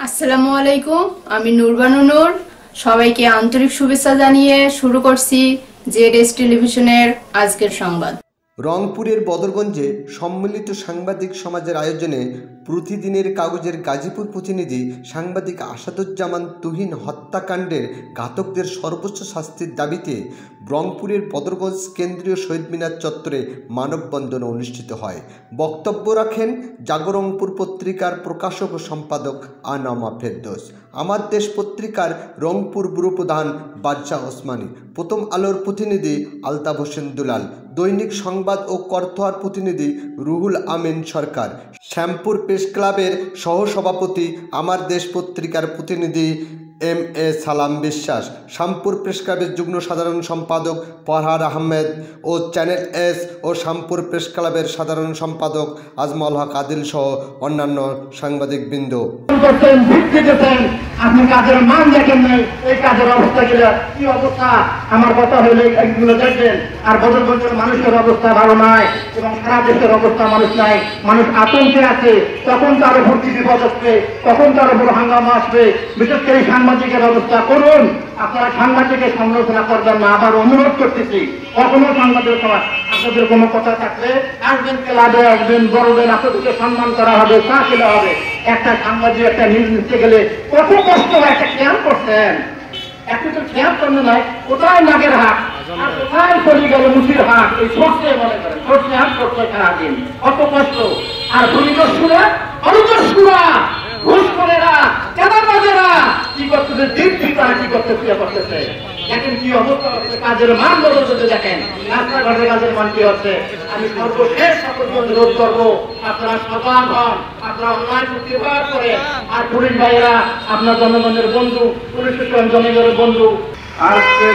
আসসালামু আলাইকুম। আমি নুরবানু নূর। সবাইকে আন্তরিক শুভেচ্ছা জানিয়ে শুরু করছি জেডএস টেলিভিশনের আজকের সংবাদ। রংপুরের বদরগঞ্জে সম্মিলিত সাংবাদিক সমাজের আয়োজনে প্রতিদিনের কাগজের গাজীপুর প্রতিনিধি সাংবাদিক আসাদুজ্জামান তুহিন হত্যাকাণ্ডের ঘাতকদের সর্বোচ্চ শাস্তির দাবিতে রংপুরের বদরগঞ্জ কেন্দ্রীয় শহীদ মিনার চত্বরে মানববন্ধন অনুষ্ঠিত হয়। বক্তব্য রাখেন জাগরংপুর পত্রিকার প্রকাশক ও সম্পাদক আনামা ফেরদৌস, আমার দেশ পত্রিকার রংপুর ব্যুরো প্রধান বাদশাহ ওসমানী, প্রথম আলোর প্রতিনিধি আলতাফ হোসেন দুলাল, দৈনিক সংবাদ ও করতোয়ার প্রতিনিধি রুহুল আমিন সরকার, শ্যামপুর প্রেস ক্লাবের সহসভাপতি আমার দেশ পত্রিকার প্রতিনিধি এম এ সালাম বিশ্বাস, শ্যামপুর প্রেস ক্লাবের যুগ্ম সাধারণ সম্পাদক ফরহাদ আহমেদ ও চ্যানেল এস ও শ্যামপুর প্রেস ক্লাবের সাধারণ সম্পাদক আজমল হক আদিল সহ অন্যান্য সাংবাদিকবৃন্দ। আপনি কাজের মান দেখেন নাই, এই কাজের অবস্থা গেলে কি অবস্থা, আমার কথা হলে এগুলো দেখবেন। আর বদরগঞ্জের মানুষের অবস্থা ভালো নয় এবং সারা দেশের অবস্থা মানুষ নাই, মানুষ আতঙ্কে আছে। তখন তার ভর্তি বিপদ আসবে, তখন তার উপর হাঙ্গামা আসবে। বিশেষ করে সাংবাদিকের অবস্থা করুন, আপনারা সাংবাদিকের সমালোচনা করবেন না। আবার অনুরোধ করতেছি, কখনো সাংবাদিক সমাজ আপনাদের কোনো কথা থাকলে আসবেন, ক্লাবে আসবেন, বড়দের আপনাদেরকে সম্মান করা হবে, চা খেলে হবে। একটা সাংবাদিক একটা নিউজ নিতে গেলে কত কষ্ট হয়, একটা ক্যাম্প করছেন, একটা তো ক্যাম্প করলে নাই, কোথায় নাগের হাট আর কোথায় চলে গেল মুসির হাট, এই সরষে মনে করেন সরষে হাট করতে সারাদিন কত কষ্ট। আর ভূমিদস্যুরা অনুদস্যুরা ঘুষখোরেরা চাঁদাবাজেরা কি করতেছে, দিন তারা কি করতেছে দেখেন কি অবস্থা হচ্ছে। কাজের মান বদলতে দেখেন, রাস্তাঘাটের কাজের মান কি হচ্ছে। আমি সর্বশেষ সকলকে অনুরোধ করবো, আপনারা সজাগ হন, আপনারা অন্যায় প্রতিবাদ করেন। আর পুলিশ ভাইয়েরা আপনার জনগণের বন্ধু, পুলিশ জনগণের বন্ধু। আজকে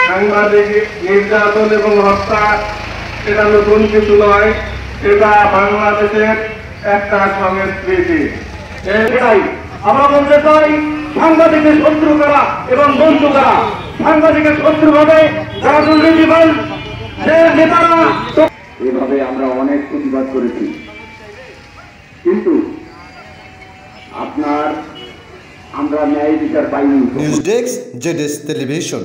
সাংবাদিক নির্যাতন এবং হত্যা এটা নতুন কিছু নয়, এটা বাংলাদেশের একটা সংস্কৃতি। এটাই আমরা বলতে চাই, সাংবাদিকের শত্রু করা এবং বন্ধু করা, সাংবাদিকের শত্রু ভাবে যারা দুর্নীতিবাজ সে নেতারা। এভাবে আমরা অনেক প্রতিবাদ করেছি, কিন্তু আমরা ন্যায় বিচার পাইনি। News desk ZS television.